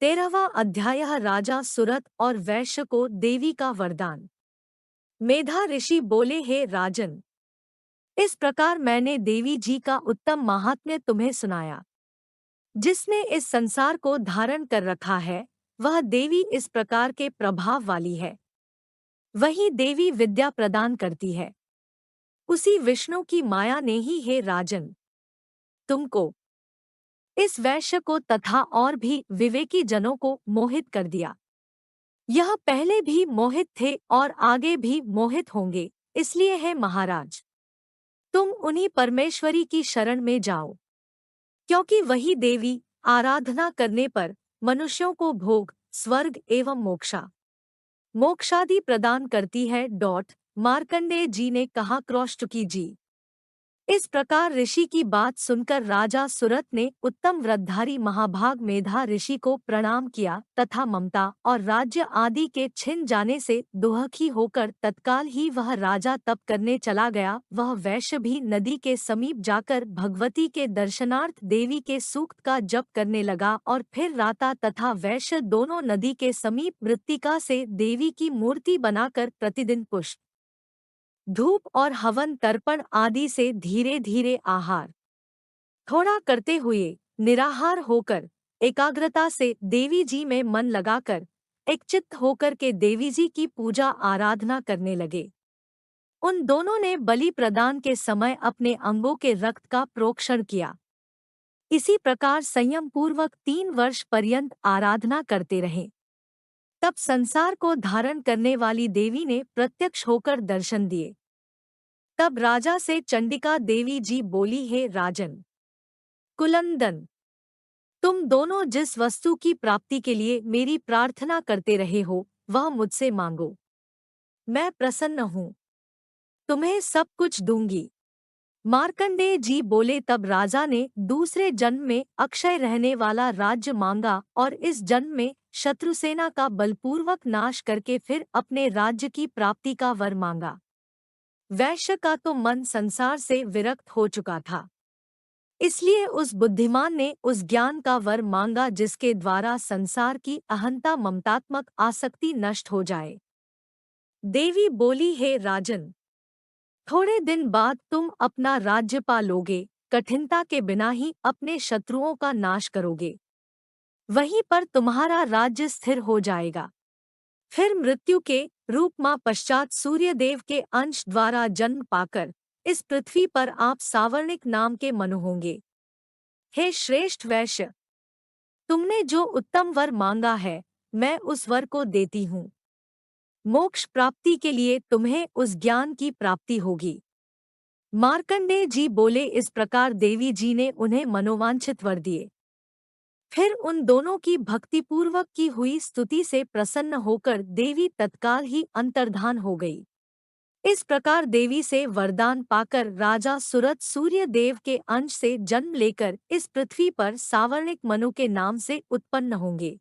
13वां अध्याय राजा सुरथ और वैश्य को देवी का वरदान। मेधा ऋषि बोले, हे राजन, इस प्रकार मैंने देवी जी का उत्तम महात्म्य तुम्हें सुनाया। जिसने इस संसार को धारण कर रखा है, वह देवी इस प्रकार के प्रभाव वाली है। वही देवी विद्या प्रदान करती है। उसी विष्णु की माया ने ही, हे राजन, तुमको, इस वैश्य को तथा और भी विवेकी जनों को मोहित कर दिया। यह पहले भी मोहित थे और आगे भी मोहित होंगे, इसलिए है महाराज, तुम उन्हीं परमेश्वरी की शरण में जाओ, क्योंकि वही देवी आराधना करने पर मनुष्यों को भोग, स्वर्ग एवं मोक्षादि प्रदान करती है। मार्कंडेय जी ने कहा, क्रौष्टुकी जी। इस प्रकार ऋषि की बात सुनकर राजा सुरथ ने उत्तम व्रतधारी महाभाग मेधा ऋषि को प्रणाम किया तथा ममता और राज्य आदि के छिन जाने से दुखी होकर तत्काल ही वह राजा तप करने चला गया। वह वैश्य भी नदी के समीप जाकर भगवती के दर्शनार्थ देवी के सूक्त का जप करने लगा और फिर राता तथा वैश्य दोनों नदी के समीप मृत्तिका से देवी की मूर्ति बनाकर प्रतिदिन पुष्प, धूप और हवन तर्पण आदि से धीरे धीरे आहार थोड़ा करते हुए निराहार होकर एकाग्रता से देवी जी में मन लगाकर एकचित्त होकर के देवी जी की पूजा आराधना करने लगे। उन दोनों ने बलि प्रदान के समय अपने अंगों के रक्त का प्रोक्षण किया। इसी प्रकार संयम पूर्वक 3 वर्ष पर्यंत आराधना करते रहे। तब संसार को धारण करने वाली देवी ने प्रत्यक्ष होकर दर्शन दिए। तब राजा से चंडिका देवी जी बोली, हे राजन कुलंदन, तुम दोनों जिस वस्तु की प्राप्ति के लिए मेरी प्रार्थना करते रहे हो, वह मुझसे मांगो, मैं प्रसन्न हूँ, तुम्हें सब कुछ दूंगी। मार्कंडेय जी बोले, तब राजा ने दूसरे जन्म में अक्षय रहने वाला राज्य मांगा और इस जन्म में शत्रुसेना का बलपूर्वक नाश करके फिर अपने राज्य की प्राप्ति का वर मांगा। वैश्य का तो मन संसार से विरक्त हो चुका था, इसलिए उस बुद्धिमान ने उस ज्ञान का वर मांगा जिसके द्वारा संसार की अहंता ममतात्मक आसक्ति नष्ट हो जाए। देवी बोली, हे राजन, थोड़े दिन बाद तुम अपना राज्य पा लोगे, कठिनता के बिना ही अपने शत्रुओं का नाश करोगे। वहीं पर तुम्हारा राज्य स्थिर हो जाएगा। फिर मृत्यु के रूप मां पश्चात सूर्यदेव के अंश द्वारा जन्म पाकर इस पृथ्वी पर आप सावर्णिक नाम के मनु होंगे। हे श्रेष्ठ वैश्य, तुमने जो उत्तम वर मांगा है, मैं उस वर को देती हूँ। मोक्ष प्राप्ति के लिए तुम्हें उस ज्ञान की प्राप्ति होगी। मार्कंडेय जी बोले, इस प्रकार देवी जी ने उन्हें मनोवांछित वर दिए। फिर उन दोनों की भक्तिपूर्वक की हुई स्तुति से प्रसन्न होकर देवी तत्काल ही अंतर्धान हो गई। इस प्रकार देवी से वरदान पाकर राजा सुरथ सूर्य देव के अंश से जन्म लेकर इस पृथ्वी पर सावर्णिक मनु के नाम से उत्पन्न होंगे।